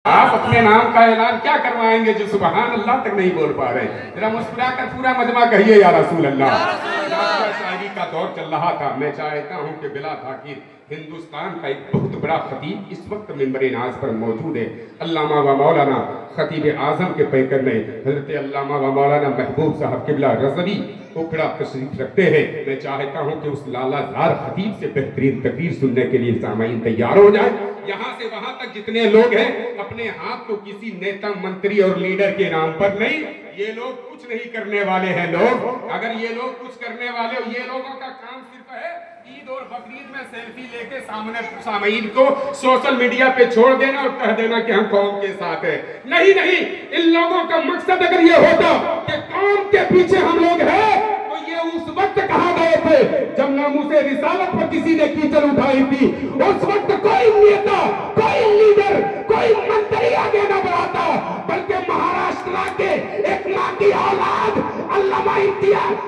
آپ اپنے نام کا اعلان کیا کروائیں گے جو سبحان اللہ تک نہیں بول پا رہے؟ ذرا مسکرا کر پورا مجمع کہیے یا رسول اللہ۔ شاعری کا دور چل رہا تھا، میں چاہتا ہوں کہ بلا تاخیر ہندوستان کا ایک بہت بڑا خطیب اس وقت منبر ناز پر موجود ہے، علامہ و مولانا خطیب اعظم کے پیکر میں حضرت علامہ و مولانا محبوب صاحب قبلہ رضوی اکھڑا تشریف رکھتے ہیں۔ میں چاہتا ہوں کہ اس لالا زار خطیب سے بہترین تقریر سننے کے لیے سامعین تیار ہو جائیں۔ یہاں سے وہاں تک جتنے لوگ ہیں اپنے ہاتھ کو کسی نیتا منتری اور لیڈر کے نام پر نہیں، یہ لوگ کچھ نہیں کرنے والے ہیں۔ لوگ اگر یہ لوگ کچھ کرنے والے ہو، یہ لوگوں کا کام صرف ہے عید اور بقرعید میں سیلفی لے کے سامنے سامعین کو سوشل میڈیا پہ چھوڑ دینا اور کہہ دینا کہ ہم قوم کے ساتھ ہیں۔ نہیں نہیں، ان لوگوں کا مقصد اگر یہ ہوتا کہ قوم کے پیچھے ہم لوگ ہیں تو یہ اس وقت کہا گئے تھے جب ناموس رسالت پر کسی نے کیچڑ اٹھائی تھی، اس وقت کوئی نیتا، کوئی لیڈر، کوئی منتری آگے نہ بڑھاتا، بلکہ مہاراشٹرا کے ایک ماں کی اولاد علامہ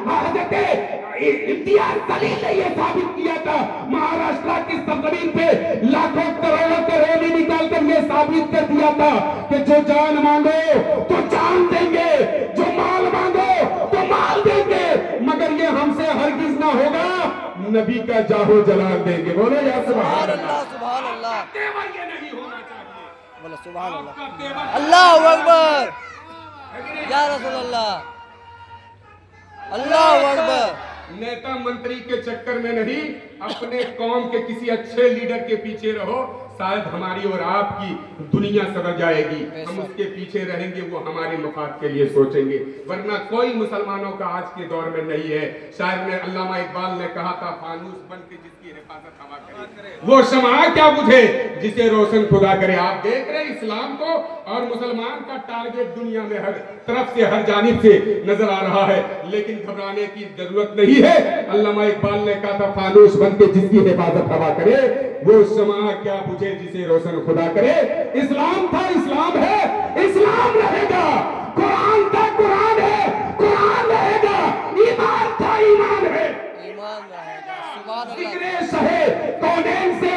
حضرت امتیاز جلیل نے یہ ثابت کیا تھا۔ مہاراشٹرا کی سرزمین پہ لاکھوں کروڑوں کے ریلی نکال کر یہ ثابت کر دیا تھا کہ جو جان مانگو تو جان دیں گے، جو مال مانگو تو مال دیں گے، مگر یہ ہم سے ہرگز نہ ہوگا، نبی کا جاہو جلال دیں گے۔ بولو یا سبحان اللہ، سبحان اللہ، تیور یہ نہیں ہونا چاہیے۔ بولو سبحان اللہ، اللہ اکبر یا رسول اللہ، اللہ اکبر۔ نیتا منتری کے چکر میں نہیں، اپنے قوم کے کسی اچھے لیڈر کے پیچھے رہو، شاید ہماری اور آپ کی دنیا سدر جائے گی، ہم اس کے پیچھے رہیں گے، وہ ہمارے مفاد کے لیے سوچیں گے، ورنہ کوئی مسلمانوں کا آج کے دور میں نہیں ہے۔ شاعر نے علامہ اقبال نے کہا تھا، فانوس بن کے جس کی حفاظت ہوا کرے وہ شمع کیا بجھے جسے روشن خدا کرے۔ آپ دیکھ رہے اسلام کو اور مسلمان کا ٹارگٹ دنیا میں ہر طرف سے ہر جانب سے نظر آ رہا ہے، لیکن گھبرانے کی ضرورت نہیں ہے۔ علامہ اقبال نے کہا تھا، فانوس بن کے جس کی حفاظت ہوا کرے وہ شمع کیا بجھے جسے روشن خدا کرے۔ اسلام تھا، اسلام ہے، اسلام رہے گا۔ قرآن تھا، قرآن ہے، قرآن رہے گا۔ ایمان تھا، ایمان ہے، ایمان رہے گا۔ سبحان اللہ، ذکر شہے کونین سے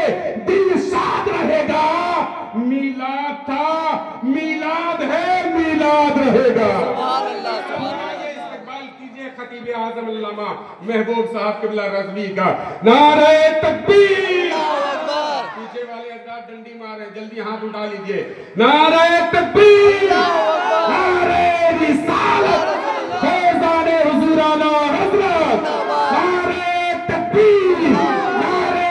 دل شاد رہے گا۔ میلاد تھا، میلاد ہے، میلاد رہے گا۔ سبحان اللہ، سبحان اللہ۔ استقبال کیجئے خطیب اعظم علامہ محبوب صاحب قبلہ رضوی کا۔ نعرہ تکبیر، اللہ اکبر، پیچھے والے حضرات ڈنڈی مارے، جلدی ہاتھ اٹھا لیجئے۔ نعرہ تکبیر، نعرہ رسالت، فیضان حضور اعلی حضرت، نعرہ تکبیر، نعرہ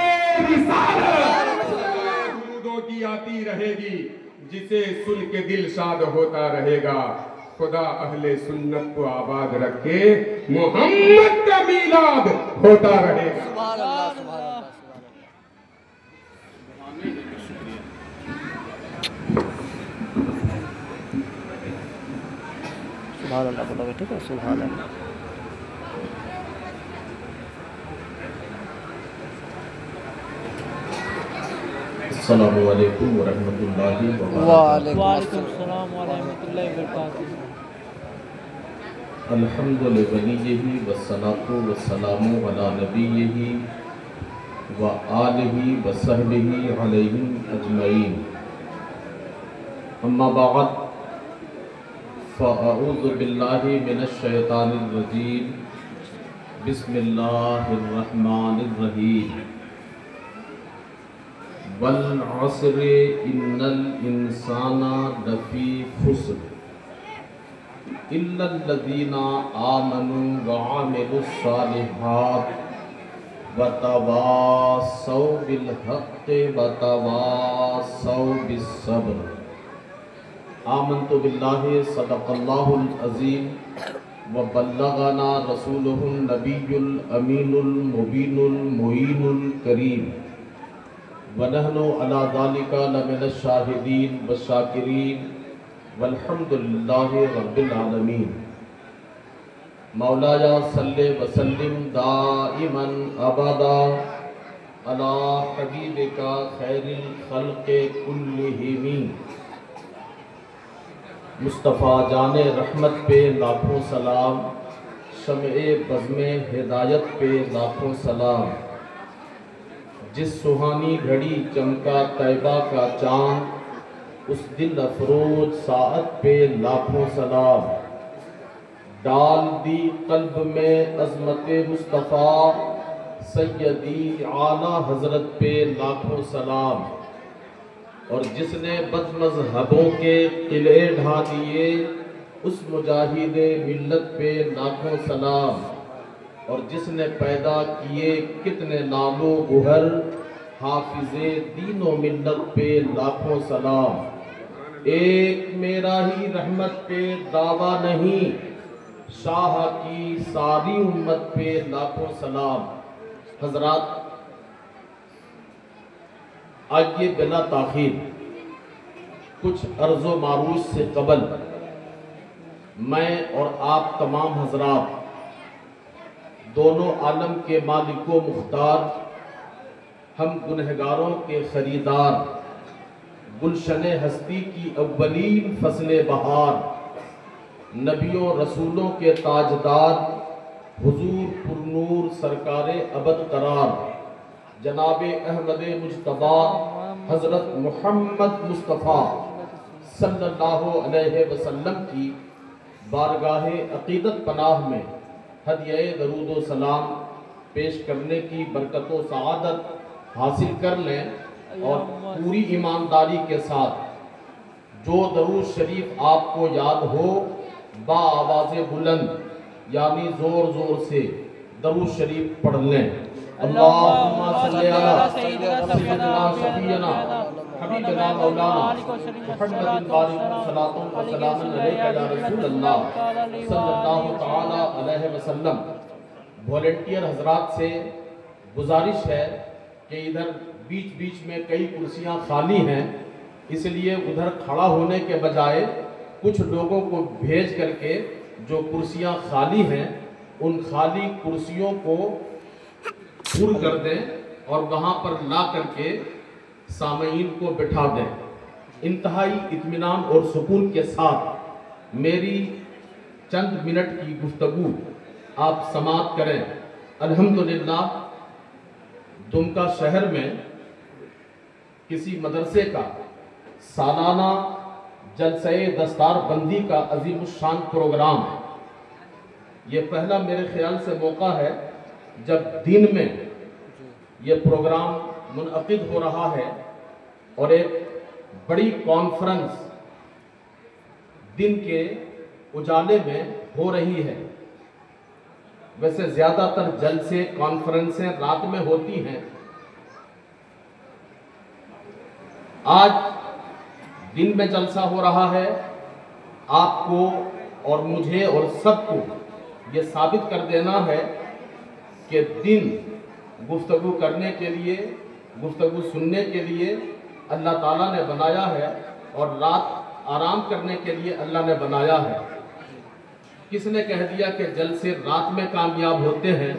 رسالت۔ درودوں کی آتی رہے گی، جسے سن کے دل شاد ہوتا رہے گا۔ خدا اہل سنت کو آباد رکھے، محمد کا میلاد ہوتا رہے گا۔ سبحان اللہ، سبحان اللہ، سبحان اللہ بولو گے، ٹھیک ہے، سبحان اللہ۔ السلام علیکم ورحمۃ اللہ وبرکاتہ۔ وعلیکم السلام ورحمۃ اللہ وبرکاتہ۔ الحمد لولیہ والصلاۃ والسلام علی نبیہ وآلہ وصحبہ علیہم اجمعین، اما بعد فاعوذ باللہ من الشیطان الرجیم، بسم اللہ الرحمن الرحیم۔ والعصر ان الانسان لفی خسر الا الذین آمنوا وعملوا الصالحات وتواصوا بالحق وتواصوا بالصبر۔ آمنت باللہ، صدق اللہ العظیم، وبلغنا رسولہ النبی الامین المبین المعین الکریم، ونحن علی ذالک لمن الشاہدین والشاکرین، والحمد للہ رب العالمین۔ مولایا صلی وسلم دائما ابدا علی حبیبک خیر الخلق کلہم۔ مصطفیٰ جان رحمت پہ لاکھوں سلام، شمع بزم ہدایت پہ لاکھوں سلام۔ جس سہانی گھڑی چمکا طیبہ کا چاند، اس دل افروز ساعت پہ لاکھوں سلام، ڈال دی قلب میں عظمت مصطفیٰ، سیدی اعلیٰ حضرت پہ لاکھوں سلام۔ اور جس نے بد مذہبوں کے قلعے ڈھا دیے، اس مجاہد ملت پہ لاکھوں سلام۔ اور جس نے پیدا کیے کتنے نام و گوہر، حافظ دین و ملت پہ لاکھوں سلام۔ ایک میرا ہی رحمت پہ دعویٰ نہیں، شاہ کی ساری امت پہ لاکھوں سلام۔ حضرات، آئیے بلا تاخیر کچھ عرض و معروض سے قبل میں اور آپ تمام حضرات دونوں عالم کے مالک و مختار، ہم گنہگاروں کے خریدار، گلشن ہستی کی اولین فصل بہار، نبیوں رسولوں کے تاجدار، حضور پرنور سرکار ابد قرار، جناب احمد مجتبیٰ حضرت محمد مصطفیٰ صلی اللہ علیہ وسلم کی بارگاہ عقیدت پناہ میں ہدیہ درود و سلام پیش کرنے کی برکت و سعادت حاصل کر لیں، اور پوری ایمانداری کے ساتھ جو درود شریف آپ کو یاد ہو با آواز بلند یعنی زور زور سے درود شریف پڑھ لیں۔ اللہم صلی علی سیدنا شفیعنا حبیبنا مولانا محمد بارک صلاۃ و سلام علیک یا رسول اللہ صلی اللہ تعالی علیہ وسلم۔ والنٹیئر حضرات سے گزارش ہے کہ ادھر بیچ بیچ میں کئی کرسیاں خالی ہیں، اس لیے ادھر کھڑا ہونے کے بجائے کچھ لوگوں کو بھیج کر کے جو کرسیاں خالی ہیں ان خالی کرسیوں کو پُر کر دیں اور وہاں پر لا کر کے سامعین کو بٹھا دیں۔ انتہائی اطمینان اور سکون کے ساتھ میری چند منٹ کی گفتگو آپ سماعت کریں۔ الحمدللہ دمکا شہر میں کسی مدرسے کا سالانہ جلسہ دستار بندی کا عظیم الشان پروگرام ہے۔ یہ پہلا میرے خیال سے موقع ہے جب دن میں یہ پروگرام منعقد ہو رہا ہے اور ایک بڑی کانفرنس دن کے اجالے میں ہو رہی ہے۔ ویسے زیادہ تر جلسے کانفرنسیں رات میں ہوتی ہیں، آج دن میں جلسہ ہو رہا ہے۔ آپ کو اور مجھے اور سب کو یہ ثابت کر دینا ہے کہ دن گفتگو کرنے کے لیے، گفتگو سننے کے لیے اللہ تعالیٰ نے بنایا ہے اور رات آرام کرنے کے لیے اللہ نے بنایا ہے۔ کس نے کہہ دیا کہ جلسے رات میں کامیاب ہوتے ہیں؟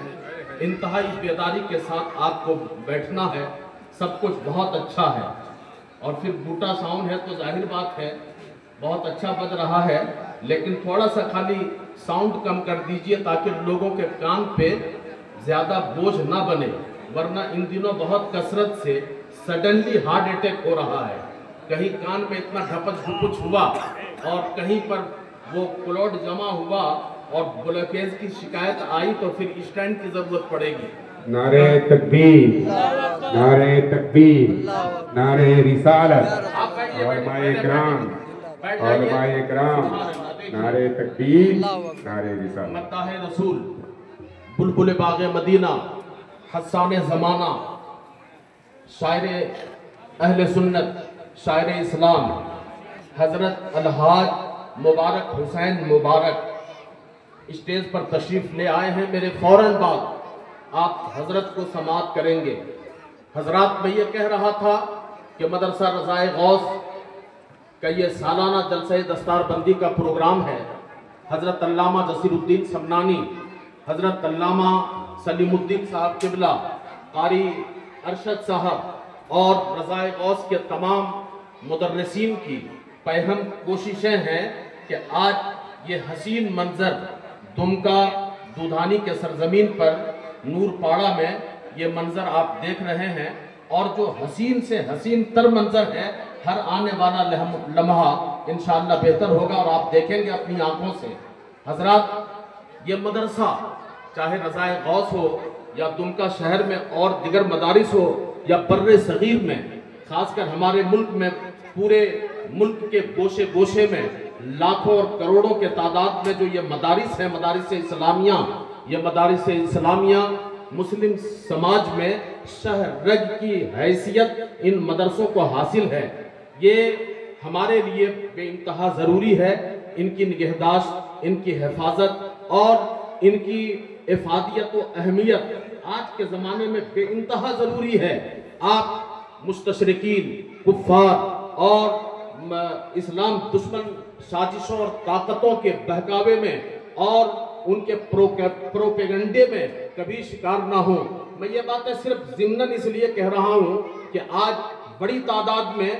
انتہائی بیداری کے ساتھ آپ کو بیٹھنا ہے، سب کچھ بہت اچھا ہے۔ اور پھر بوٹا ساؤنڈ ہے تو ظاہر بات ہے بہت اچھا بج رہا ہے، لیکن تھوڑا سا خالی ساؤنڈ کم کر دیجئے تاکہ لوگوں کے کان پہ زیادہ بوجھ نہ بنے، ورنہ ان دنوں بہت کثرت سے سڈنلی ہارٹ اٹیک ہو رہا ہے۔ کہیں کان میں اتنا ڈھپچ ڈھپچ ہوا اور کہیں پر وہ کلوڈ جمع ہوا اور بلوکیج کی شکایت آئی تو پھر اسٹینڈ کی ضرورت پڑے گی۔ نعرہ تکبیر، نعرہ تکبیر، نعرہ رسالت، علماء اکرام، علماء اکرام، نعرہ تکبیر، نعرہ رسالت۔ مداح رسول، بلبل باغ مدینہ، حسان زمانہ، شاعر اہل سنت، شاعر اسلام، حضرت الحاج مبارک حسین مبارک اسٹیج پر تشریف لے آئے ہیں۔ میرے فوراً بعد آپ حضرت کو سماعت کریں گے۔ حضرات، میں یہ کہہ رہا تھا کہ مدرسہ رضائے غوث کا یہ سالانہ جلسہ دستار بندی کا پروگرام ہے۔ حضرت علامہ جسیر الدین سمنانی، حضرت علامہ سلیم الدین صاحب قبلہ، قاری ارشد صاحب اور رضائے غوث کے تمام مدرسین کی پہم کوششیں ہیں کہ آج یہ حسین منظر دمکا دودھانی کے سرزمین پر نور پاڑا میں یہ منظر آپ دیکھ رہے ہیں، اور جو حسین سے حسین تر منظر ہے ہر آنے والا لمحہ انشاءاللہ بہتر ہوگا اور آپ دیکھیں گے اپنی آنکھوں سے۔ حضرات، یہ مدرسہ چاہے رضائے غوث ہو یا دمکا شہر میں اور دیگر مدارس ہو یا بر صغیر میں، خاص کر ہمارے ملک میں، پورے ملک کے گوشے گوشے میں لاکھوں اور کروڑوں کے تعداد میں جو یہ مدارس ہیں، مدارس اسلامیہ، یہ مدارس اسلامیہ مسلم سماج میں شہرگ کی حیثیت ان مدرسوں کو حاصل ہے۔ یہ ہمارے لیے بے انتہا ضروری ہے، ان کی نگہداشت، ان کی حفاظت اور ان کی افادیت و اہمیت آج کے زمانے میں بے انتہا ضروری ہے۔ آپ مستشرقین، کفار اور اسلام دشمن سازشوں اور طاقتوں کے بہکاوے میں اور ان کے پروپیگنڈے میں کبھی شکار نہ ہوں۔ میں یہ باتیں صرف ضمناً اس لیے کہہ رہا ہوں کہ آج بڑی تعداد میں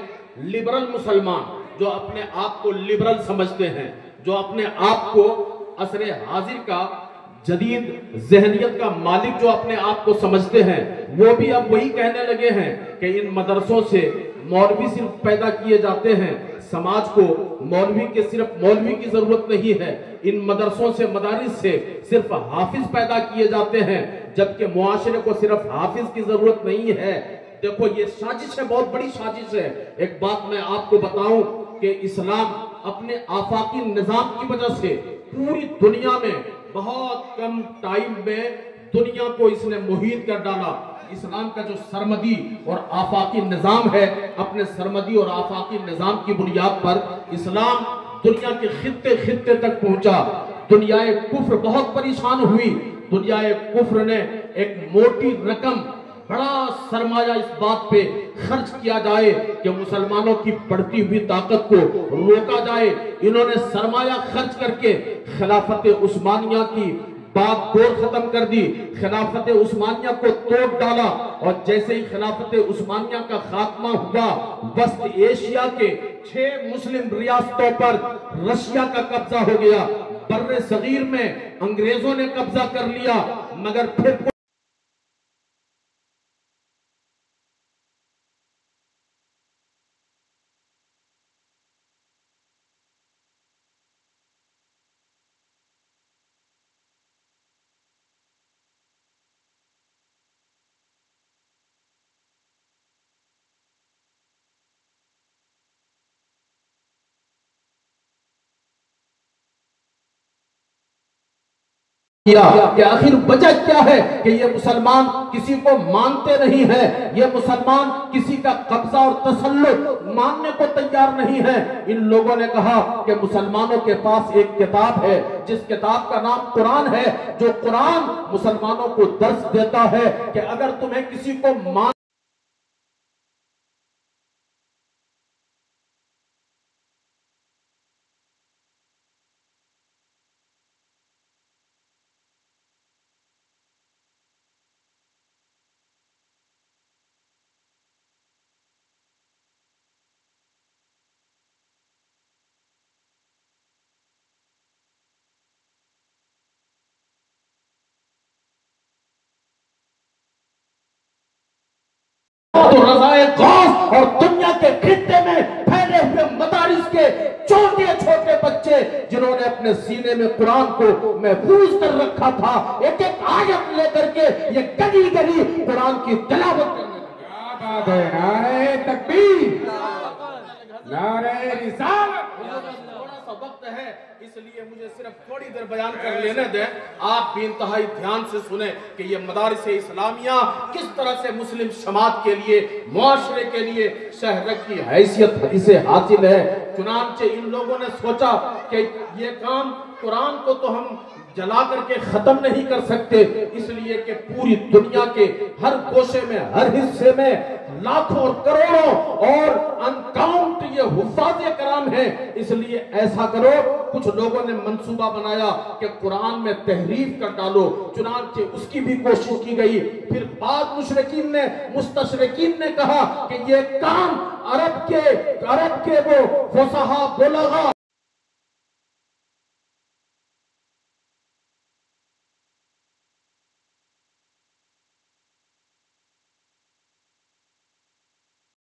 لبرل مسلمان جو اپنے آپ کو لبرل سمجھتے ہیں، جو اپنے آپ کو عصر حاضر کا جدید ذہنیت کا مالک جو اپنے آپ کو سمجھتے ہیں، وہ بھی اب وہی کہنے لگے ہیں کہ ان مدرسوں سے مولوی صرف پیدا کیے جاتے ہیں، سماج کو مولوی کے صرف مولوی کی ضرورت نہیں ہے، ان مدرسوں سے، مدارس سے صرف حافظ پیدا کیے جاتے ہیں، جبکہ معاشرے کو صرف حافظ کی ضرورت نہیں ہے۔ دیکھو یہ سازش ہے، بہت بڑی سازش ہے۔ ایک بات میں آپ کو بتاؤں کہ اسلام اپنے آفاقی نظام کی وجہ سے پوری دنیا میں بہت کم ٹائم میں دنیا کو اس نے محیط کر ڈالا۔ اسلام کا جو سرمدی اور آفاقی نظام ہے، اپنے سرمدی اور آفاقی نظام کی بنیاد پر اسلام دنیا کے خطے خطے تک پہنچا۔ دنیائے کفر بہت پریشان ہوئی۔ دنیائے کفر نے ایک موٹی رقم، بڑا سرمایہ اس بات پہ خرچ کیا جائے کہ مسلمانوں کی بڑھتی ہوئی طاقت کو روکا جائے۔ انہوں نے سرمایہ خرچ کر کے خلافت عثمانیہ کی بات دور ختم کر دی، خلافت عثمانیہ کو توڑ ڈالا، اور جیسے ہی خلافت عثمانیہ کا خاتمہ ہوا، وسط ایشیا کے 6 مسلم ریاستوں پر رشیا کا قبضہ ہو گیا، بر صغیر میں انگریزوں نے قبضہ کر لیا، مگر پھر کہ آخر وجہ کیا ہے کہ یہ مسلمان کسی کو مانتے نہیں ہیں، یہ مسلمان کسی کا قبضہ اور تسلط ماننے کو تیار نہیں ہے۔ ان لوگوں نے کہا کہ مسلمانوں کے پاس ایک کتاب ہے، جس کتاب کا نام قرآن ہے، جو قرآن مسلمانوں کو درس دیتا ہے کہ اگر تمہیں کسی کو مان تو رضائے غوث اور دنیا کے خطے میں پھیلے ہوئے مدارس کے چھوٹے چھوٹے بچے جنہوں نے اپنے سینے میں قرآن کو محفوظ کر رکھا تھا، ایک ایک آیت لے کر کے یہ گلی گلی قرآن کی تلاوت کرنے لگے۔ کیا بات ہے! نعرہ تکبیر، نعرہ رسالت۔ تھوڑا سا وقت ہے، اس لیے مجھے صرف تھوڑی دیر بیان کر لینے دیں، آپ بھی انتہائی دھیان سے سنیں کہ یہ مدارس اسلامیہ کس طرح سے مسلم سماج کے لیے، معاشرے کے لیے شہرک کی حیثیت سے حاصل ہے۔ چنانچہ ان لوگوں نے سوچا کہ یہ کام قرآن کو تو ہم جلا کر کے ختم نہیں کر سکتے، اس لیے کہ پوری دنیا کے ہر گوشے میں، ہر حصے میں لاکھوں اور کروڑوں اور انکاؤنٹ یہ حفاظ کرام ہیں، اس لیے ایسا کرو۔ کچھ لوگوں نے منصوبہ بنایا کہ قرآن میں تحریف کر ڈالو، چنانچہ اس کی بھی کوشش کی گئی۔ پھر بعض مستشرقین نے کہا کہ یہ کام عرب کے وہ فصحاء بلغاء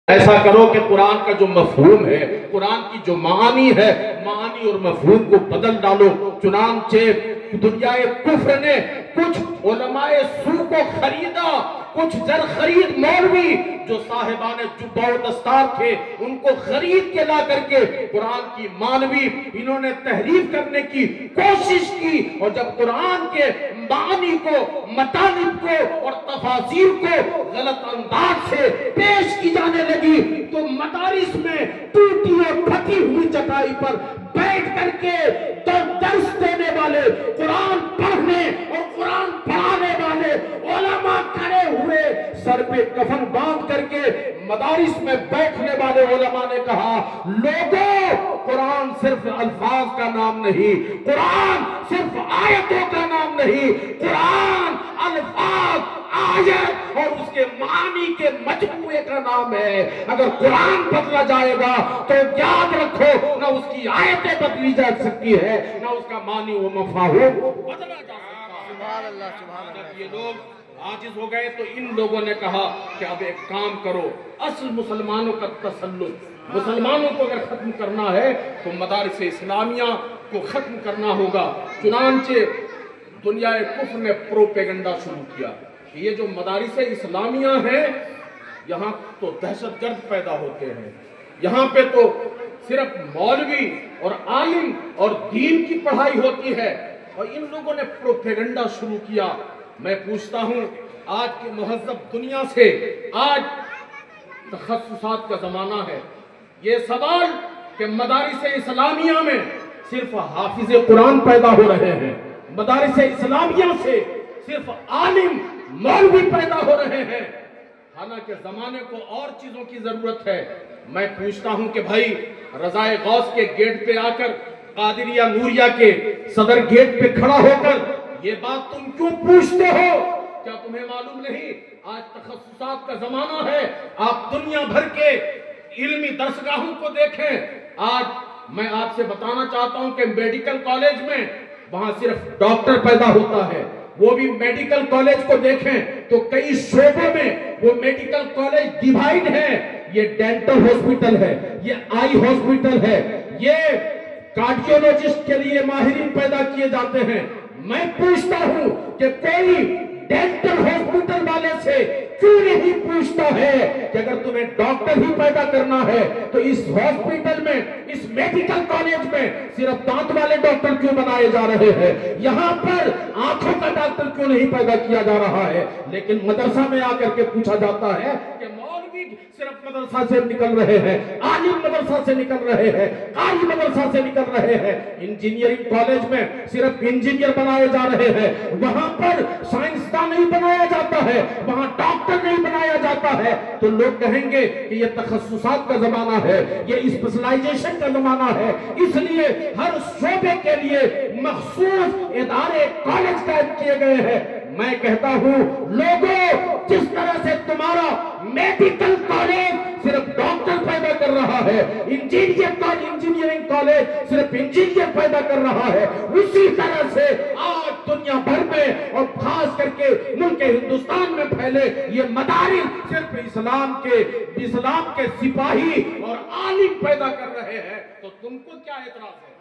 ایسا کرو کہ قرآن کا جو مفہوم ہے، قرآن کی جو معانی ہے، معانی اور مفہوم کو بدل ڈالو۔ چنانچہ دنیا کفر نے کچھ علماء سو کو خریدا، کچھ زر خرید مولوی جو صاحبان جبہ و دستار تھے ان کو خرید کے لا کر کے قرآن کی معنوی انہوں نے تحریف کرنے کی کوشش کی، اور جب قرآن کے معانی کو، مطالب کو اور تفاسیر کو غلط انداز سے پیش کی جانے لگی تو مدارس میں ٹوٹی اور پھٹی ہوئی چٹائی پر بیٹھ کر کے درس دینے والے، قرآن پڑھنے اور قرآن پڑھانے والے علماء کھڑے ہوئے، سر پہ کفن باندھ کر کے مدارس میں بیٹھنے والے علماء نے کہا، لوگوں قرآن صرف الفاظ کا نام نہیں، قرآن صرف آیتوں کا نام نہیں، قرآن الفاظ، آیت اور اس کے معنی کے مجموعے کا نام ہے۔ اگر قرآن بدلا جائے گا تو یاد رکھو نہ اس کی آیتیں بدلی جا سکتی ہے، نہ اس کا معنی و مفہوم بدلا جا سکتا ہے۔ سبحان اللہ، سبحان اللہ۔ جب یہ لوگ عاجز ہو گئے تو ان لوگوں نے کہا کہ اب ایک کام کرو، اصل مسلمانوں کا تسلط، مسلمانوں کو اگر ختم کرنا ہے تو مدارس اسلامیہ کو ختم کرنا ہوگا۔ چنانچہ دنیا کفر نے پروپیگنڈا شروع کیا کہ یہ جو مدارس اسلامیہ ہیں یہاں تو دہشت گرد پیدا ہوتے ہیں، یہاں پہ تو صرف مولوی اور عالم اور دین کی پڑھائی ہوتی ہے، اور ان لوگوں نے پروپیگنڈا شروع کیا۔ میں پوچھتا ہوں آج کی مہذب دنیا سے، آج تخصصات کا زمانہ ہے، یہ سوال کہ مدارس اسلامیہ میں صرف حافظ قرآن پیدا ہو رہے ہیں، مدارس اسلامیہ سے صرف عالم مولوی پیدا ہو رہے ہیں، حالانکہ زمانے کو اور چیزوں کی ضرورت ہے۔ میں پوچھتا ہوں کہ بھائی رضائے غوث کے گیٹ پہ آ کر، قادریہ نوریہ کے صدر گیٹ پہ کھڑا ہو کر یہ بات تم کیوں پوچھتے ہو؟ کیا تمہیں معلوم نہیں آج تخصصات کا زمانہ ہے؟ آپ دنیا بھر کے علمی درسگاہوں کو دیکھیں۔ آج میں آپ سے بتانا چاہتا ہوں کہ میڈیکل کالج میں وہاں صرف ڈاکٹر پیدا ہوتا ہے، وہ بھی میڈیکل کالج کو دیکھیں تو کئی شعبوں میں وہ میڈیکل کالج ڈیوائیڈ ہے۔ یہ ڈینٹل ہاسپٹل ہے، یہ آئی ہاسپٹل ہے، یہ کارڈیولوجسٹ کے لیے ماہرین پیدا کیے جاتے ہیں۔ میں پوچھتا ہوں کہ کوئی ڈینٹل ہاسپٹل والے سے کیوں نہیں پوچھتا ہے کہ اگر تمہیں ڈاکٹر ہی پیدا کرنا ہے تو اس ہاسپٹل میں، اس میڈیکل کالج میں صرف دانت والے ڈاکٹر کیوں بنائے جا رہے ہیں؟ یہاں پر آنکھوں کا ڈاکٹر کیوں نہیں پیدا کیا جا رہا ہے؟ لیکن مدرسہ میں آ کر کے پوچھا جاتا ہے کہ مولوی صرف مدرسہ سے نکل رہے ہیں، عالم مدرسہ سے نکل رہے ہیں، قاری مدرسہ سے نکل رہے ہیں، انجینئرنگ کالج میں صرف انجینئر بنائے جا رہے ہیں، وہاں پر سائنسدان نہیں بنایا جاتا ہے، وہاں ڈاکٹر نہیں بنایا جاتا ہے۔ تو لوگ کہیں گے کہ یہ تخصصات کا زمانہ ہے، یہ اسپیشلائزیشن کا زمانہ ہے، اس لیے ہر شعبے کے لیے مخصوص ادارے کالج قائم کیے گئے ہیں۔ میں کہتا ہوں لوگوں، جس طرح سے تمہارا میڈیکل کالج صرف ڈاکٹر پیدا کر رہا ہے، انجینئرنگ کالج صرف انجینئر پیدا کر رہا ہے، اسی طرح سے آج دنیا بھر میں اور خاص کر کے ملک ہندوستان میں پھیلے یہ مدارس صرف اسلام کے سپاہی اور عالم پیدا کر رہے ہیں۔ تو تم کو کیا اعتراض ہے؟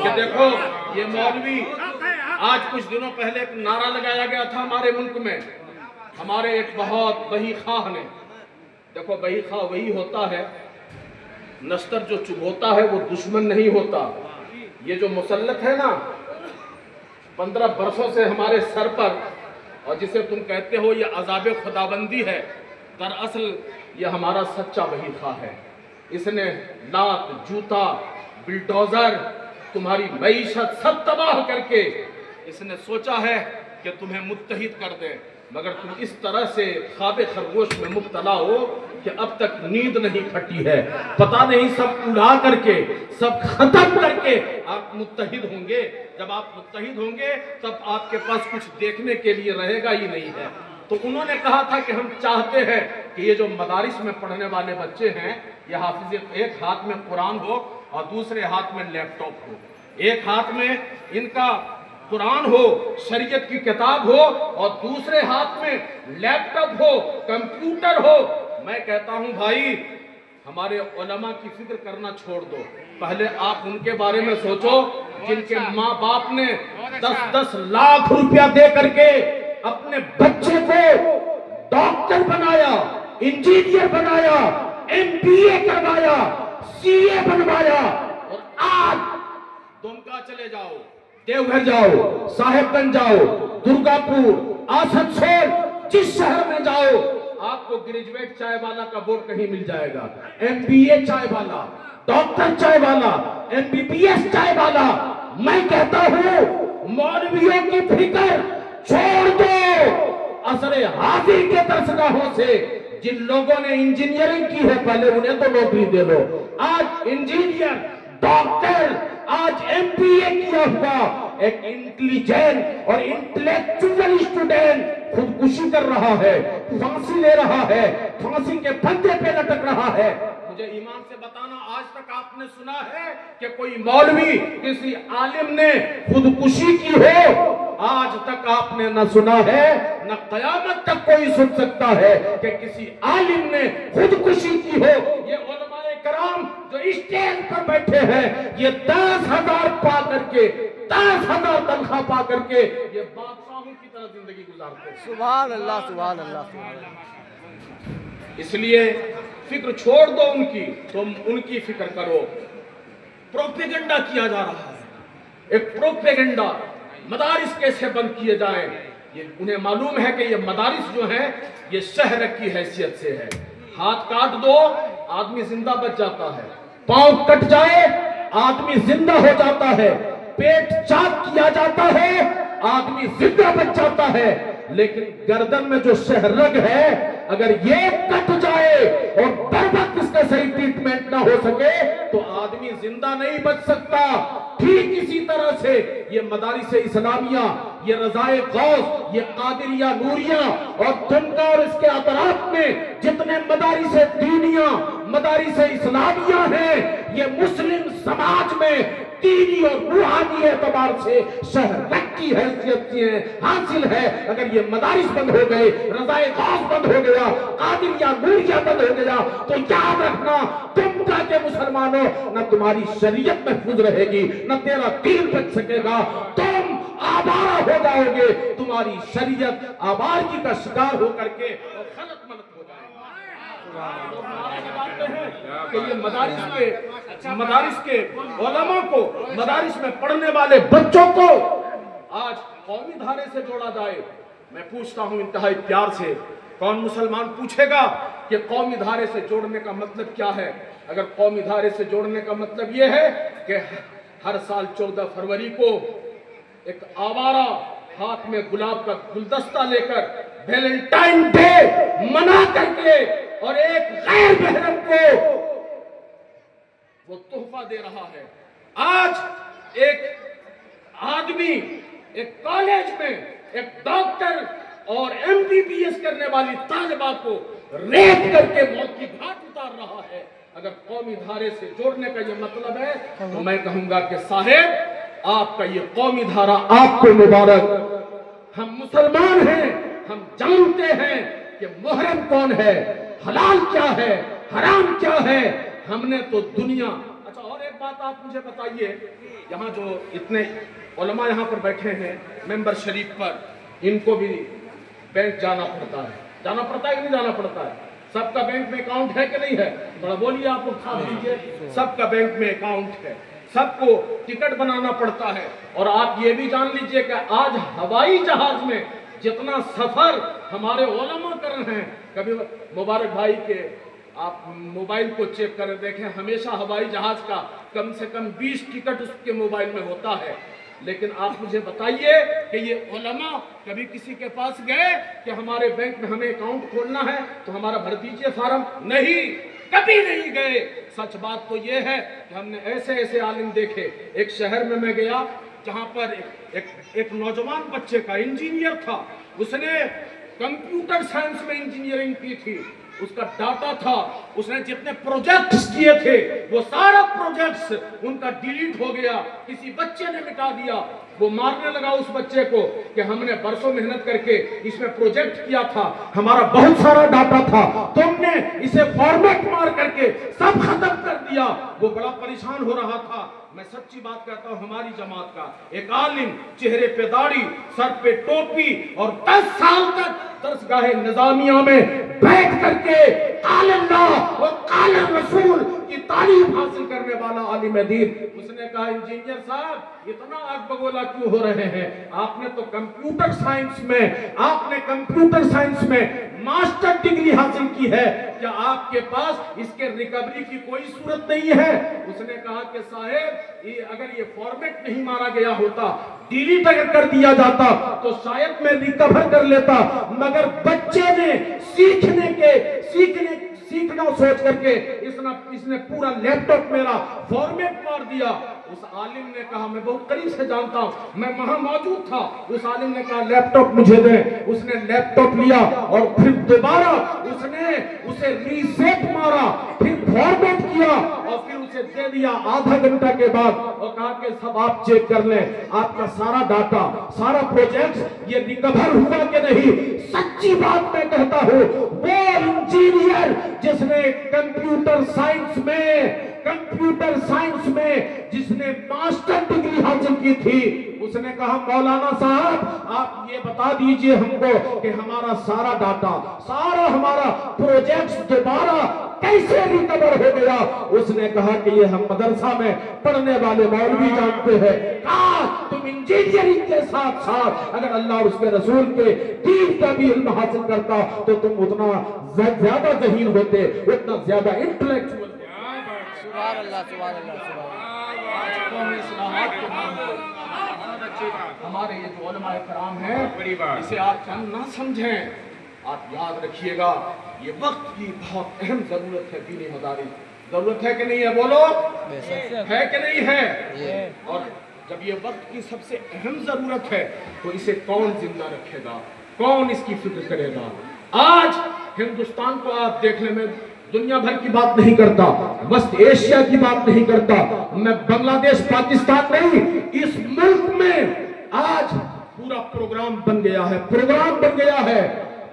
کہ دیکھو یہ مولوی، آج کچھ دنوں پہلے ایک نعرہ لگایا گیا تھا ہمارے ملک میں، ہمارے ایک بہت بہی خواہ نے، دیکھو بہی خواہ وہی ہوتا ہے، نشتر جو چبھوتا ہے وہ دشمن نہیں ہوتا۔ یہ جو مسلط ہے نا 15 برسوں سے ہمارے سر پر، اور جسے تم کہتے ہو یہ عذاب خداوندی ہے، دراصل یہ ہمارا سچا بہی خواہ ہے۔ اس نے لات، جوتا، بلڈوزر، تمہاری معیشت سب تباہ کر کے اس نے سوچا ہے کہ تمہیں متحد کر دے، مگر تم اس طرح سے خواب خرگوش میں مبتلا ہو کہ اب تک نیند نہیں پھٹی ہے۔ پتہ نہیں سب اڑا کر کے، سب ختم کر کے آپ متحد ہوں گے۔ جب آپ متحد ہوں گے تب آپ کے پاس کچھ دیکھنے کے لیے رہے گا ہی نہیں ہے۔ تو انہوں نے کہا تھا کہ ہم چاہتے ہیں کہ یہ جو مدارس میں پڑھنے والے بچے ہیں یہ حافظ، ایک ہاتھ میں قرآن ہو اور دوسرے ہاتھ میں لیپ ٹاپ ہو، ایک ہاتھ میں ان کا قرآن ہو، شریعت کی کتاب ہو، اور دوسرے ہاتھ میں لیپ ٹاپ ہو، کمپیوٹر ہو، میں کہتا ہوں بھائی ہمارے علماء کی فکر کرنا چھوڑ دو، پہلے آپ ان کے بارے میں سوچو جن کے ماں باپ نے 10-10 لاکھ روپیہ دے کر کے اپنے بچے کو ڈاکٹر بنایا، انجینئر بنایا، MBA کروایا، CA بنوایا، اور آج دمکا چلے جاؤ، دیوگھر جاؤ، صاحب گنج جاؤ، درگا پور، آسنسول، جس شہر میں جاؤ آپ کو گریجویٹ چائے والا کا بورڈ کہیں مل جائے گا، MBA چائے والا، ڈاکٹر چائے والا، MBBS چائے والا۔ میں کہتا ہوں مولویوں کی فکر چھوڑ دو، اثر حاضر کے درسگاہوں سے جن لوگوں نے انجینئرنگ کی ہے پہلے انہیں تو نوکری دے دو۔ آج انجینئر، ڈاکٹر، آج MBA کیا ہوا ایک انٹیلیجنٹ اور انٹلیکچوئل اسٹوڈنٹ خودکشی کر رہا ہے، پھانسی لے رہا ہے، پھانسی کے پھندے پہ لٹک رہا ہے۔ مجھے ایمان سے بتانا آج تک آپ نے سنا ہے کہ کوئی مولوی کسی عالم نے خودکشی کی ہو؟ آج تک آپ نے نہ سنا ہے نہ قیامت تک کوئی سن سکتا ہے کہ کسی عالم نے خودکشی کی ہو۔ یہ علماء کرام جو اسٹیج پر بیٹھے ہیں یہ 10,000 پا کر کے 10,000 تنخواہ پا کر کے یہ بادشاہوں کی طرح زندگی گزارتے ہیں۔ سبحان اللہ، سبحان اللہ، سبحان اللہ۔ اس لیے فکر چھوڑ دو ان کی، تم ان کی فکر کرو۔ پروپیگنڈا کیا جا رہا ہے، ایک پروپیگنڈا، مدارس کیسے بند کیے جائیں۔ یہ انہیں معلوم ہے کہ یہ مدارس جو ہیں یہ شہر کی حیثیت سے ہے۔ ہاتھ کاٹ دو آدمی زندہ بچ جاتا ہے، پاؤں کٹ جائے آدمی زندہ ہو جاتا ہے، پیٹ چاک کیا جاتا ہے آدمی زندہ بچ جاتا ہے، لیکن گردن میں جو شہرگ ہے اگر یہ کٹ جائے اور بربت اس کا صحیح ٹریٹمنٹ نہ ہو سکے تو آدمی زندہ نہیں بچ سکتا۔ ٹھیک اسی طرح سے یہ مدارس اسلامیہ، یہ رضائے غوث، یہ قادریہ نوریہ اور دمکا اور اس کے اطراف میں جتنے مدارس دینیہ، مدارس اسلامیہ ہیں یہ مسلم سماج میں دینی اور روحانی اعتبار سے شہرت کی حیثیت سے حاصل ہے۔ اگر یہ مدارس بند ہو گئے، رضائے غوث بند ہو گیا، قادریہ نوریہ بند ہو گیا تو یاد رکھنا تم کا کہ مسلمانوں نہ تمہاری شریعت محفوظ رہے گی نہ تیرا دین بچ سکے گا، تم آوارہ ہو جاؤ گے، تمہاری شریعت آوارگی کا شکار ہو کر کے اور غلط ملت ہو جائے گا۔ کہ یہ مدارس کے علماء کو، مدارس میں پڑھنے والے بچوں کو آج قومی دھارے سے جوڑا جائے۔ میں پوچھتا ہوں انتہائی پیار سے، کون مسلمان پوچھے گا کہ قومی دھارے سے جوڑنے کا مطلب کیا ہے؟ اگر قومی دھارے سے جوڑنے کا مطلب یہ ہے کہ ہر سال 14 فروری کو ایک آوارہ ہاتھ میں گلاب کا گلدستہ لے کر ویلنٹائن ڈے منا کر کے اور ایک غیر محرم کو وہ تحفہ دے رہا ہے۔ آج ایک آدمی ایک کالج میں ایک ڈاکٹر اور MBBS کرنے والی طالبہ کو ریپ کر کے موت کی گھاٹ اتار رہا ہے۔ اگر قومی دھارے سے جوڑنے کا یہ مطلب ہے تو میں کہوں گا کہ صاحب آپ کا یہ قومی دھارا آپ کو مبارک۔ ہم مسلمان ہیں، ہم جانتے ہیں کہ محرم کون ہے، حلال کیا ہے، حرام کیا ہے۔ ہم نے تو دنیا اچھا اور ایک بات آپ مجھے بتائیے، یہاں جو اتنے علماء یہاں پر بیٹھے ہیں ممبر شریف پر، ان کو بھی بینک جانا پڑتا ہے کہ نہیں جانا پڑتا ہے؟ سب کا بینک میں اکاؤنٹ ہے کہ نہیں ہے؟ بڑا بولیے آپ لوگ ساتھ دیجیے، سب کا بینک میں اکاؤنٹ ہے، سب کو ٹکٹ بنانا پڑتا ہے۔ اور آپ یہ بھی جان لیجئے کہ آج ہوائی جہاز میں جتنا سفر ہمارے علماء کر رہے ہیں، کبھی مبارک بھائی کے آپ موبائل کو چیک کریں دیکھیں، ہمیشہ ہوائی جہاز کا کم سے کم 20 ٹکٹ اس کے موبائل میں ہوتا ہے۔ لیکن آپ مجھے بتائیے کہ یہ علماء کبھی کسی کے پاس گئے کہ ہمارے بینک میں ہمیں اکاؤنٹ کھولنا ہے تو ہمارا بھر دیجئے فارم؟ نہیں، کبھی نہیں گئے۔ سچ بات تو یہ ہے کہ ہم نے ایسے عالم دیکھے۔ ایک شہر میں میں گیا جہاں پر ایک نوجوان بچے کا انجینئر تھا، اس نے کمپیوٹر سائنس میں انجینئرنگ کی تھی، اس کا ڈاٹا تھا، اس نے جتنے پروجیکٹس کیے تھے وہ سارا پروجیکٹس ان کا ڈیلیٹ ہو گیا، کسی بچے نے مٹا دیا۔ وہ مارنے لگا اس بچے کو کہ ہم نے برسوں محنت کر کے اس میں پروجیکٹ کیا تھا، ہمارا بہت سارا ڈاٹا تھا، تم نے اسے فارمیٹ مار کر کے سب ختم کر دیا۔ وہ بڑا پریشان ہو رہا تھا۔ میں سچی بات کہتا ہوں، ہماری جماعت کا ایک عالم، چہرے پہ داڑھی، سر پہ ٹوپی، اور 10 سال تک درسگاہ نظامیہ میں بیٹھ کر کے قال اللہ اور قال الرسول کی تعلیم حاصل کرنے والا عالم دین، اس نے کہا انجینئر صاحب اتنا آگ بگولا کیوں ہو رہے ہیں؟ آپ نے تو کمپیوٹر سائنس میں ماسٹر ڈگری حاصل کی ہے، کیا آپ کے پاس اس کے ریکوری کی کوئی صورت نہیں ہے؟ اس نے کہا کہ صاحب اگر یہ فارمیٹ نہیں مارا گیا ہوتا، ڈیلیٹ اگر کر دیا جاتا تو شاید میں ریکور کر لیتا، مگر بچے نے سیکھنا سوچ کر کے اس نے پورا لیپ ٹاپ میرا فارمیٹ مار دیا۔ اس عالم نے کہا، میں بہت قریب سے جانتا ہوں، میں وہاں موجود تھا، اس عالم نے کہا لیپ ٹاپ مجھے دیں۔ اس نے لیپ ٹاپ لیا اور پھر دوبارہ اس نے اسے ریسیٹ مارا، پھر فارمیٹ کیا اور پھر اسے دے دیا آدھا گھنٹہ کے بعد، اور کہا کہ سب آپ چیک کر لیں، آپ کا سارا ڈاٹا، سارا پروجیکٹ یہ ریکور ہوا کہ نہیں۔ سچی بات میں کہتا ہوں، وہ انجینئر جس نے کمپیوٹر سائنس میں جس نے ماسٹر ڈگری حاصل کی تھی، اس نے کہا مولانا صاحب آپ یہ بتا دیجئے ہم کو کہ ہمارا سارا ڈاٹا، سارا ہمارا پروجیکٹ دوبارہ کیسے ریکور ہو گیا؟ اس نے کہا کہ یہ ہم مدرسہ میں پڑھنے والے مولوی جانتے ہیں۔ کہا تم انجینئرنگ کے ساتھ ساتھ اگر اللہ اور اس کے رسول کے دین کا بھی علم حاصل کرتا تو تم اتنا زیادہ ذہین ہوتے، اتنا زیادہ انٹلیکچوئل۔ سبحان اللہ، سبحان اللہ، سبحان اللہ۔ قومی اصلاحات کے نام پر ہمارے یہ جو علماء کرام ہیں، اسے آپ کم نہ سمجھیں۔ آپ یاد رکھیے گا یہ وقت کی بہت اہم ضرورت ہے۔ دینی مدارس ضرورت ہے کہ نہیں ہے؟ بولو ہے کہ نہیں ہے؟ اور جب یہ وقت کی سب سے اہم ضرورت ہے تو اسے کون زندہ رکھے گا؟ کون اس کی فکر کرے گا؟ آج ہندوستان کو آپ دیکھنے میں دنیا بھر کی بات نہیں کرتا، وسط ایشیا کی بات نہیں کرتا، میں بنگلہ دیش پاکستان نہیں، اس ملک میں آج پورا پروگرام بن گیا ہے۔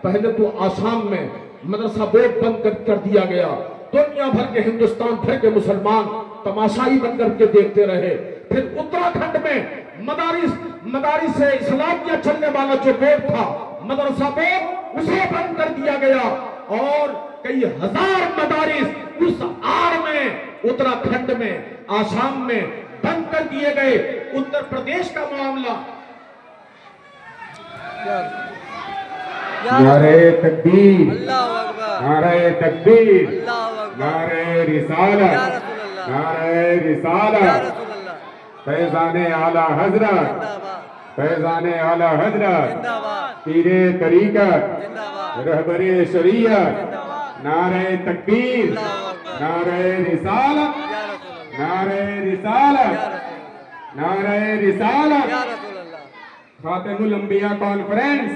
پہلے تو آسام میں مدرسہ بورڈ بند کر دیا گیا، دنیا بھر کے ہندوستان بھر کے مسلمان تماشائی بن کر کے دیکھتے رہے۔ پھر اتراکھنڈ میں مدارس اسلامیہ چلنے والا جو بورڈ تھا، مدرسہ بورڈ، اسے بند کر دیا گیا، اور کئی ہزار مدارس اس آڑ میں اتراکھنڈ میں، آسام میں بند کر دیے گئے۔ اتر پردیش کا معاملہ، نعرہ تکبیر، اللہ اکبر، نعرہ تکبیر، اللہ اکبر، نعرہ رسالت، یا رسول اللہ، نعرہ یا رسالت، رسول اللہ، فیضان اعلی حضرت، زندہ باد، فیضان اعلی حضرت، زندہ باد، پیر طریقت، زندہ باد، رہبر شریعت، زندہ باد، نعرہ تکبیر، اللہ اکبر، نعرہ رسالت، یا رسول اللہ، نعرہ یا رسالت، رسول اللہ، نعرہ رسالت، یا رسول اللہ، خاتم الانبیاء کانفرنس،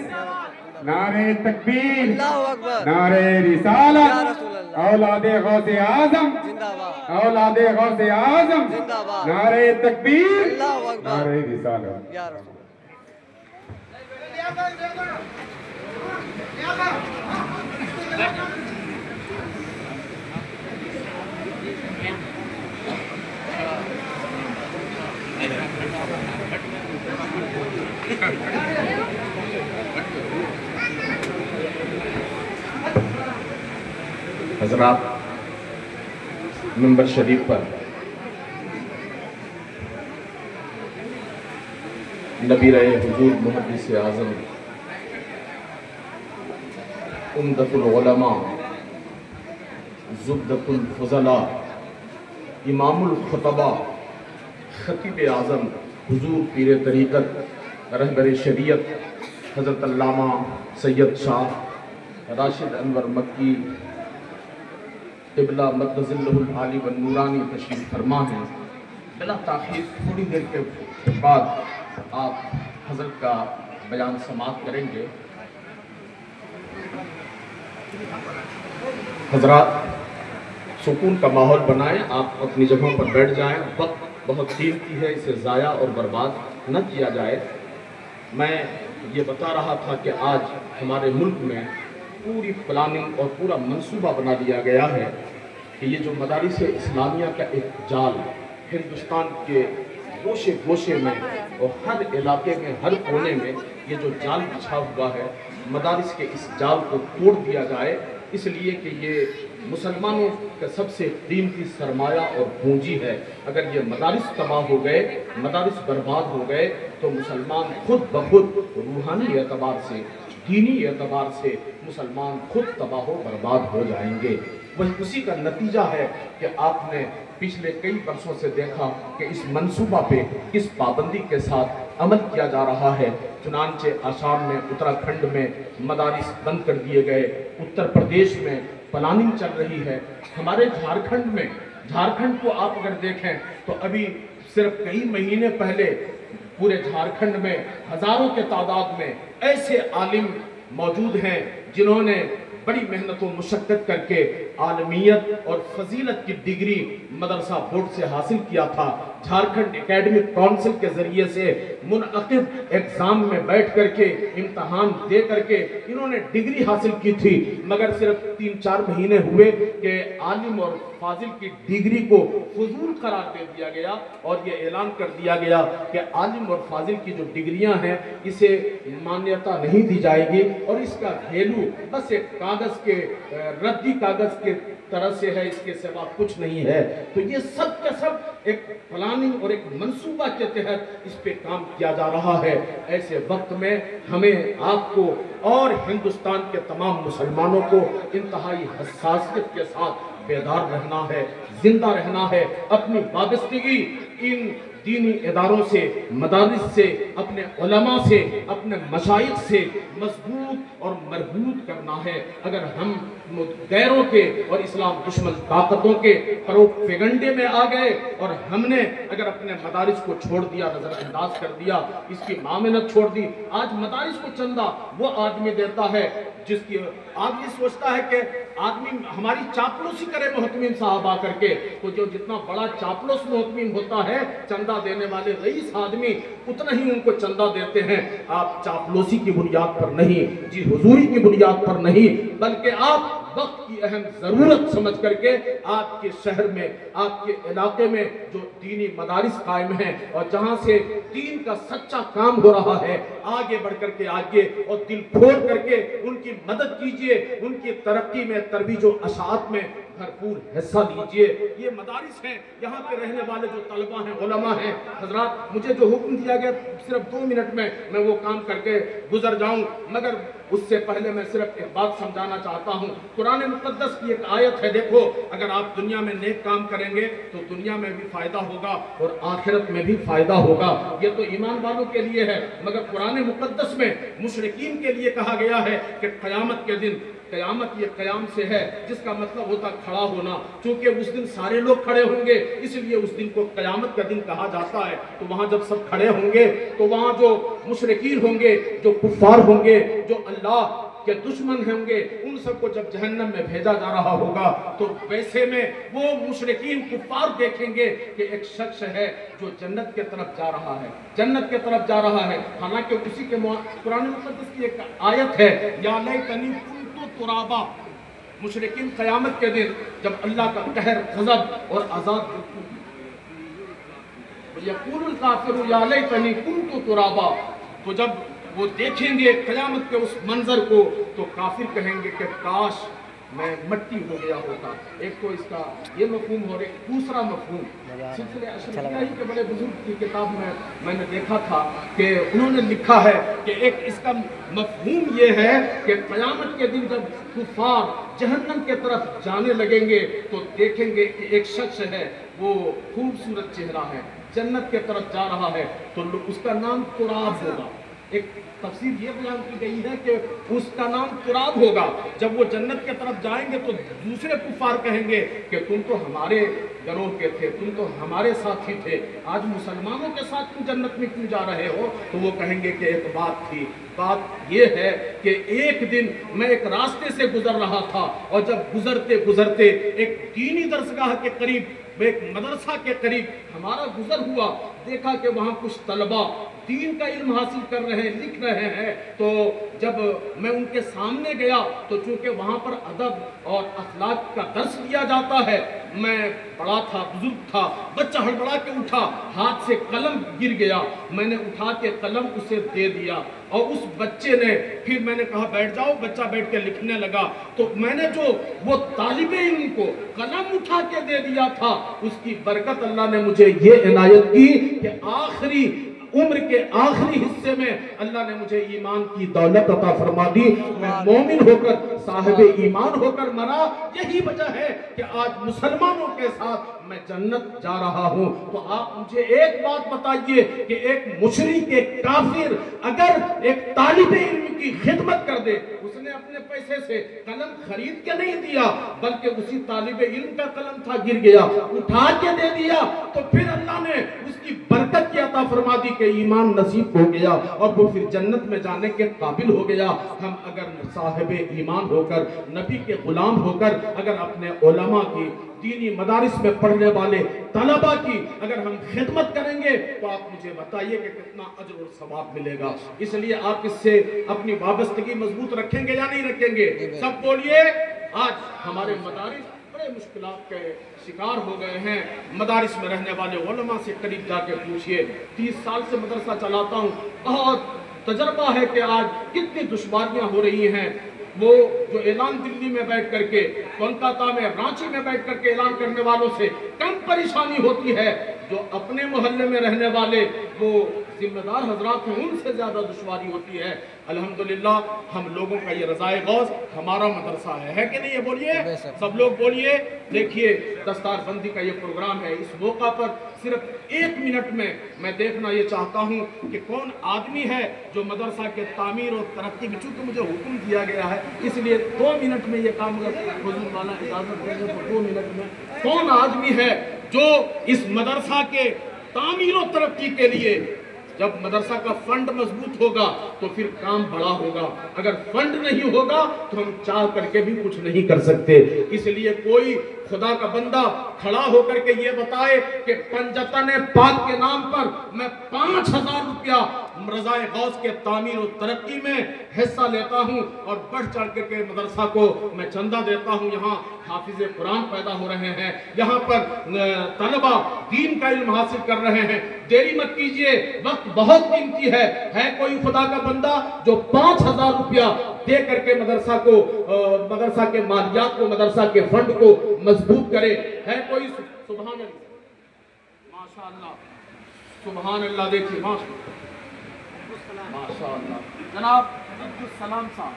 نعرہ تکبیر، اللہ اکبر، نعرہ یا رسالت، رسول اللہ، اولاد غوث اعظم، زندہ باد، اولاد غوث اعظم، زندہ باد، نعرہ تکبیر، اللہ اکبر، نعرہ رسالت۔ یا رسول حضرات، منبر شریف پر نبی رہے حضور محدث اعظم، عمدۃ العلماء، زبدۃ الفضلاء، امام الخطباء، خطیب اعظم حضور پیر طریقت رہبر شریعت حضرت علامہ سید شاہ راشد انور مکی قبلہ مقدس العالی و نورانی تشریف فرما ہے۔ بلا تاخیر تھوڑی دیر کے بعد آپ حضرت کا بیان سماعت کریں گے۔ حضرات سکون کا ماحول بنائیں، آپ اپنی جگہوں پر بیٹھ جائیں، وقت بہت قیمتی ہے، اسے ضائع اور برباد نہ کیا جائے۔ میں یہ بتا رہا تھا کہ آج ہمارے ملک میں پوری پلاننگ اور پورا منصوبہ بنا دیا گیا ہے کہ یہ جو مدارس اسلامیہ کا ایک جال ہندوستان کے گوشے گوشے میں اور ہر علاقے میں، ہر کونے میں یہ جو جال بچھا ہوا ہے، مدارس کے اس جال کو توڑ دیا جائے، اس لیے کہ یہ مسلمانوں کا سب سے قیمتی سرمایہ اور پونجی ہے۔ اگر یہ مدارس تباہ ہو گئے، مدارس برباد ہو گئے، تو مسلمان خود بخود روحانی اعتبار سے، دینی اعتبار سے مسلمان خود تباہ و برباد ہو جائیں گے۔ وہی اسی کا نتیجہ ہے کہ آپ نے پچھلے کئی برسوں سے دیکھا کہ اس منصوبہ پہ کس پابندی کے ساتھ عمل کیا جا رہا ہے۔ چنانچہ آسام میں، اتراکھنڈ میں مدارس بند کر دیے گئے، اتر پردیش میں پلاننگ چل رہی ہے، ہمارے جھارکھنڈ کو آپ اگر دیکھیں تو ابھی صرف کئی مہینے پہلے پورے جھارکھنڈ میں ہزاروں کے تعداد میں ایسے عالم موجود ہیں جنہوں نے بڑی محنت و مشقت کر کے عالمیت اور فضیلت کی ڈگری مدرسہ بورڈ سے حاصل کیا تھا۔ جھارکھنڈ اکیڈمک کونسل کے ذریعے سے منعقد ایگزام میں بیٹھ کر کے، امتحان دے کر کے انہوں نے ڈگری حاصل کی تھی، مگر صرف 3-4 مہینے ہوئے کہ عالم اور فاضل کی ڈگری کو فضول قرار دے دیا گیا اور یہ اعلان کر دیا گیا کہ عالم اور فاضل کی جو ڈگریاں ہیں اسے مانیتا نہیں دی جائے گی، اور اس کا ویلو بس ایک کاغذ کے ردی کاغذ کے طرح سے ہے، اس کے سوا کچھ نہیں ہے۔ تو یہ سب کا سب ایک پلاننگ اور ایک منصوبہ کے تحت اس پہ کام کیا جا رہا ہے۔ ایسے وقت میں ہمیں آپ کو اور ہندوستان کے تمام مسلمانوں کو انتہائی حساسیت کے ساتھ بیدار رہنا ہے، زندہ رہنا ہے، اپنی وابستگی ان دینی اداروں سے، مدارس سے، اپنے علماء سے، اپنے مشائخ سے مضبوط اور مربوط کرنا ہے۔ اگر ہم غیروں کے اور اسلام دشمن طاقتوں کے پروپیگنڈے میں آ گئے اور ہم نے اگر اپنے مدارس کو چھوڑ دیا، نظر انداز کر دیا، اس کی معاونت چھوڑ دی، آج مدارس کو چندہ وہ آدمی دیتا ہے جس کی آدمی سوچتا ہے کہ آدمی ہماری چاپلوسی کرے محتمین صاحب آ کر کے، تو جو جتنا بڑا چاپلوس محتمین ہوتا ہے، چندہ دینے والے رئیس آدمی اتنا ہی ان کو چندہ دیتے ہیں۔ آپ چاپلوسی کی بنیاد پر نہیں، جی حضوری کی بنیاد پر نہیں، بلکہ آپ وقت کی اہم ضرورت سمجھ کر کے آپ کے شہر میں، آپ کے علاقے میں جو دینی مدارس قائم ہیں اور جہاں سے دین کا سچا کام ہو رہا ہے، آگے بڑھ کر کے آگے اور دل کھول کر کے ان کی مدد کیجئے، ان کی ترقی میں، ترویج و اشاعت میں بھرپور حصہ لیجئے۔ یہ مدارس ہیں، یہاں پہ رہنے والے جو طلبہ ہیں، علماء ہیں، حضرات مجھے جو حکم دیا گیا صرف 2 منٹ میں وہ کام کر کے گزر جاؤں، مگر اس سے پہلے میں صرف ایک بات سمجھانا چاہتا ہوں۔ قرآن مقدس کی ایک آیت ہے، دیکھو اگر آپ دنیا میں نیک کام کریں گے تو دنیا میں بھی فائدہ ہوگا اور آخرت میں بھی فائدہ ہوگا۔ یہ تو ایمان والوں کے لیے ہے، مگر قرآن مقدس میں مشرکین کے لیے کہا گیا ہے کہ قیامت کے دن، قیامت یہ قیام سے ہے جس کا مطلب ہوتا کھڑا ہونا، چونکہ اس دن سارے لوگ کھڑے ہوں گے اس لیے اس دن کو قیامت کا دن کہا جاتا ہے۔ تو وہاں جب سب کھڑے ہوں گے تو وہاں جو مشرکین ہوں گے، جو کفار ہوں گے، جو اللہ کے دشمن ہوں گے، ان سب کو جب جہنم میں بھیجا جا رہا ہوگا تو ویسے میں وہ مشرکین کفار دیکھیں گے کہ ایک شخص ہے جو جنت کے طرف جا رہا ہے، جنت کے طرف جا رہا ہے، حالانکہ اسی کے قرآن مقدس کی ایک آیت ہے، یا لیتنی کنت ترابا۔ مشرکین قیامت کے دن جب اللہ کا قہر، غضب اور عذاب یقول الکافر یا لیتنی کنت ترابا، تو جب وہ دیکھیں گے قیامت کے اس منظر کو تو کافر کہیں گے کہ کاش میں مٹی ہو گیا ہوتا۔ ایک تو اس کا یہ مفہوم اور ایک دوسرا مفہوم سلسلہ اشرفیہ ہی کے بڑے بزرگ کی کتاب میں نے دیکھا تھا کہ انہوں نے لکھا ہے کہ ایک اس کا مفہوم یہ ہے کہ قیامت کے دن جب کفار جہنم کے طرف جانے لگیں گے تو دیکھیں گے کہ ایک شخص ہے، وہ خوبصورت چہرہ ہے، جنت کے طرف جا رہا ہے، تو اس کا نام تراب ہوگا۔ ایک تفسیر یہ بیان کی گئی ہے کہ اس کا نام تراب ہوگا۔ جب وہ جنت کے طرف جائیں گے تو دوسرے کفار کہیں گے کہ تم تو ہمارے گروہ کے تھے، تم تو ہمارے ساتھی تھے، آج مسلمانوں کے ساتھ تم جنت میں کیوں جا رہے ہو؟ تو وہ کہیں گے کہ ایک بات تھی، بات یہ ہے کہ ایک دن میں ایک راستے سے گزر رہا تھا اور جب گزرتے گزرتے ایک دینی درسگاہ کے قریب ایک مدرسہ کے قریب ہمارا گزر ہوا، دیکھا کہ وہاں کچھ طلبہ دین کا علم حاصل کر رہے ہیں، لکھ رہے ہیں۔ تو جب میں ان کے سامنے گیا تو چونکہ وہاں پر ادب اور اخلاق کا درس دیا جاتا ہے، میں بڑا تھا، بزرگ تھا، بچہ ہڑبڑا کے اٹھا، ہاتھ سے قلم گر گیا، میں نے اٹھا کے قلم اسے دے دیا، اور اس بچے نے، پھر میں نے کہا بیٹھ جاؤ، بچہ بیٹھ کے لکھنے لگا۔ تو میں نے جو وہ طالب علم کو قلم اٹھا کے دے دیا تھا، اس کی برکت اللہ نے مجھے یہ عنایت کی کہ آخری عمر کے آخری حصے میں اللہ نے مجھے ایمان کی دولت عطا فرما دی، میں مومن ہو کر، صاحب ایمان ہو کر مرا۔ یہی وجہ ہے کہ آج مسلمانوں کے ساتھ میں جنت جا رہا ہوں۔ تو آپ مجھے ایک بات بتائیے کہ ایک مشرک، ایک کافر اگر ایک طالب علم کی خدمت کر دے، اس نے اپنے پیسے سے قلم خرید کے نہیں دیا بلکہ اسی طالب علم کا قلم تھا، گر گیا، اٹھا کے دے دیا، تو پھر اللہ نے اس کی برکت کی عطا فرما دی کہ ایمان نصیب ہو گیا اور وہ پھر جنت میں جانے کے قابل ہو گیا۔ ہم اگر صاحب ایمان ہو کر، نبی کے غلام ہو کر، اگر اپنے علماء کی، دینی مدارس میں پڑھنے والے طلبہ کی اگر ہم خدمت کریں گے تو آپ مجھے بتائیے کہ کتنا اجر اور ثواب ملے گا۔ اس لیے آپ اس سے اپنی وابستگی مضبوط رکھیں گے یا نہیں رکھیں گے؟ سب بولیے۔ آج ہمارے مدارس بڑے مشکلات کے شکار ہو گئے ہیں۔ مدارس میں رہنے والے علماء سے قریب جا کے پوچھئے، 30 سال سے مدرسہ چلاتا ہوں، بہت تجربہ ہے کہ آج کتنی دشواریاں ہو رہی ہیں۔ وہ جو اعلان دلی میں بیٹھ کر کے، کولکاتہ میں، رانچی میں بیٹھ کر کے اعلان کرنے والوں سے کم پریشانی ہوتی ہے، جو اپنے محلے میں رہنے والے وہ ذمہ دار حضرات ہیں ان سے زیادہ دشواری ہوتی ہے۔ الحمدللہ ہم لوگوں کا یہ رضائے غوث ہمارا مدرسہ ہے کہ نہیں؟ یہ بولیے، سب لوگ بولیے۔ دیکھیے دستار بندی کا یہ پروگرام ہے، اس موقع پر صرف 1 منٹ میں دیکھنا یہ چاہتا ہوں کہ کون آدمی ہے جو مدرسہ کے تعمیر اور ترقی میں، چونکہ مجھے حکم دیا گیا ہے اس لیے 2 منٹ میں یہ کام، حضور والا اجازت دیں گے تو 2 منٹ میں کون آدمی ہے جو اس مدرسہ کے تعمیر و ترقی کے لیے، جب مدرسہ کا فنڈ مضبوط ہوگا تو پھر کام بڑا ہوگا، اگر فنڈ نہیں ہوگا تو ہم چاہ کر کے بھی کچھ نہیں کر سکتے۔ اس لیے کوئی خدا کا بندہ کھڑا ہو کر کے یہ بتائے کہ پنجتن پاک کے نام پر میں 5000 روپیہ رضائے غوث کے تعمیر و ترقی میں حصہ لیتا ہوں اور بڑھ چڑھ کر کے مدرسہ کو میں چندہ دیتا ہوں۔ یہاں حافظ قرآن پیدا ہو رہے ہیں، یہاں پر طلبہ دین کا علم حاصل کر رہے ہیں۔ دیری مت کیجئے، وقت بہت قیمتی ہے کوئی خدا کا بندہ جو 5000 روپیہ دے کر کے مدرسہ کو، مدرسہ کے مالیات کو، مدرسہ کے فنڈ کو مضبوط کرے؟ ہے کوئی؟ سبحان اللہ، ماشاءاللہ، سبحان اللہ۔ دیکھیے ماشاءاللہ جناب عبدالسلام صاحب،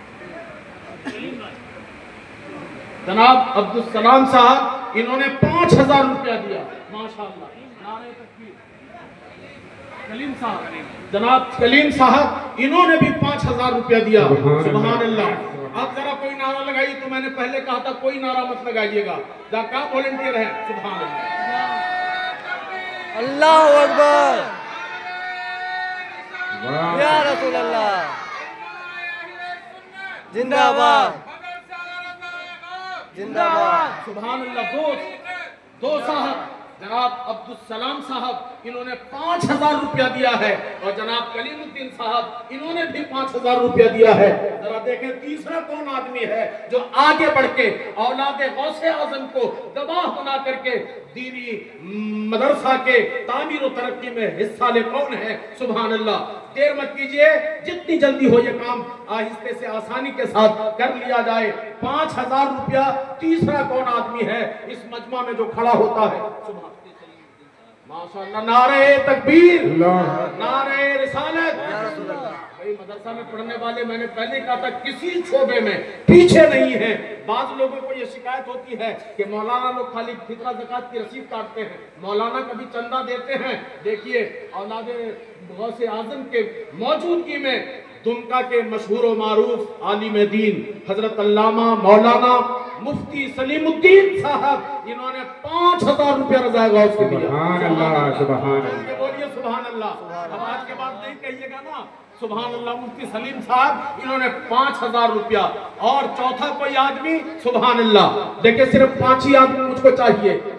جناب عبدالسلام صاحب انہوں نے 5000 روپیہ دیا، ماشاءاللہ، نعرہ تکبیر۔ کلیم صاحب، جناب کلیم صاحب انہوں نے بھی 5000 روپیہ دیا، سبحان اللہ۔ اب ذرا کوئی نعرہ لگائی، تو میں نے پہلے کہا تھا کوئی نعرہ مت لگائیے گا، کا والنٹیئر ہے، سبحان اللہ، اللہ اکبر، یا رسول اللہ، زندہ باد، زندہ باد، سبحان اللہ۔ دو صاحب، جناب عبدالسلام صاحب انہوں نے 5000 روپیہ دیا ہے، اور جناب کلیم الدین صاحب انہوں نے بھی 5000 روپیہ دیا ہے۔ ذرا دیکھیں تیسرا کون آدمی ہے جو آگے بڑھ کے اولاد غوث اعظم کو گواہ بنا کر کے دینی مدرسہ کے تعمیر و ترقی میں حصہ لے؟ کون ہے؟ سبحان اللہ۔ دیر مت کیجئے، جتنی جلدی ہو یہ کام آہستہ سے آسانی کے ساتھ کر لیا جائے۔ 5000 روپیہ تیسرا کون آدمی ہے اس مجمع میں جو کھڑا ہوتا ہے؟ سبحان ماشاءاللہ، نعرہ تکبیر، نعرہ رسالت۔ بھائی مدرسہ میں پڑھنے والے، میں نے پہلے کہا تھا کسی شعبے میں پیچھے نہیں ہیں۔ بعض لوگوں کو یہ شکایت ہوتی ہے کہ مولانا لوگ خالی فطرہ زکوٰۃ کی رسید کاٹتے ہیں، مولانا کبھی چندہ دیتے ہیں؟ دیکھیے اولاد غوث اعظم کے موجودگی میں دمکا کے مشہور و معروف عالم دین حضرت علامہ مولانا مفتی سلیم الدین صاحب انہوں نے 5000 روپیہ رضائے غوث کے دیا۔ سبحان اللہ، سبحان اللہ، بولیے سبحان اللہ۔ اب آج کے بعد نہیں کہیے گا نا سبحان اللہ، مفتی سلیم صاحب انہوں نے 5000 روپیہ۔ اور چوتھا کوئی آدمی؟ سبحان اللہ، دیکھیں صرف 5 ہی آدمی مجھ کو چاہیے،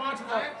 5,000,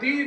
3,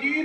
3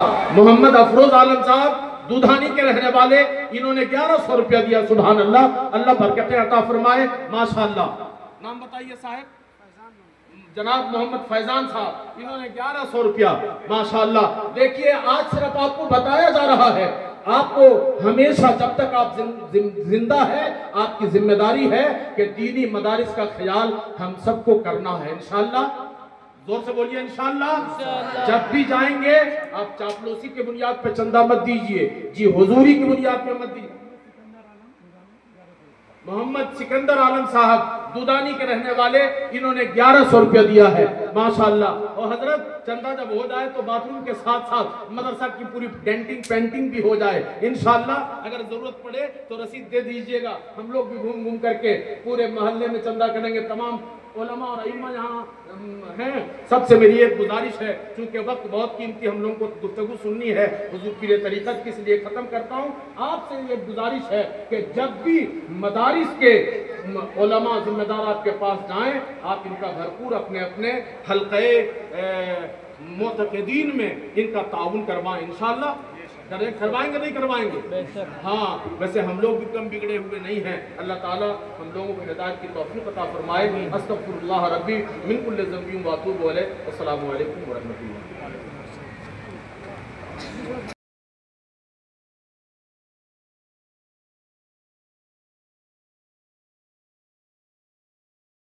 محمد افروز عالم صاحب دودھانی کے رہنے والے، انہوں نے 1100 روپیہ دیا. سبحان اللہ، اللہ برکتیں عطا فرمائے. ماشاءاللہ. نام بتائیے صاحب. جناب محمد فیضان صاحب، انہوں نے 1100 روپیہ. ماشاءاللہ. دیکھیے آج صرف آپ کو بتایا جا رہا ہے، آپ کو ہمیشہ جب تک آپ زندہ ہے آپ کی ذمہ داری ہے کہ دینی مدارس کا خیال ہم سب کو کرنا ہے. انشاءاللہ. زور سے بولیے انشاءاللہ. جب بھی جائیں گے آپ چاپلوسی کے بنیاد پہ چندہ مت دیجئے، جی حضوری کی بنیاد پہ مت دیجئے. محمد سکندر عالم صاحب دودانی کے رہنے والے، انہوں نے 1100 روپیہ دیا ہے. ماشاءاللہ. اور حضرت چندہ جب ہو جائے تو باتھ روم کے ساتھ ساتھ مدرسہ کی پوری ڈینٹنگ پینٹنگ بھی ہو جائے انشاءاللہ. اگر ضرورت پڑے تو رسید دے دیجئے گا، ہم لوگ بھی گھوم گھوم کر کے پورے محلے میں چندہ کریں گے. تمام علماء اور ائمہ یہاں ہیں، سب سے میری ایک گزارش ہے، چونکہ وقت بہت قیمتی ہم لوگوں کو گفتگو سننی ہے، حضور پیر طریقت کی، اس لیے ختم کرتا ہوں. آپ سے ایک گزارش ہے کہ جب بھی مدارس کے علماء ذمہ دار آپ کے پاس جائیں، آپ ان کا بھرپور اپنے اپنے حلقے معتقدین میں ان کا تعاون کروائیں. انشاءاللہ کروائیں گے نہیں کروائیں گے؟ ہاں. ویسے ہم لوگ بھی کم بگڑے ہوئے نہیں ہیں. اللہ تعالیٰ ہم لوگوں کو ہدایت کی توفیق عطا فرمائے. استغفر اللہ ربی من کل ذنب و اتوب الیہ. السلام علیکم ورحمۃ اللہ.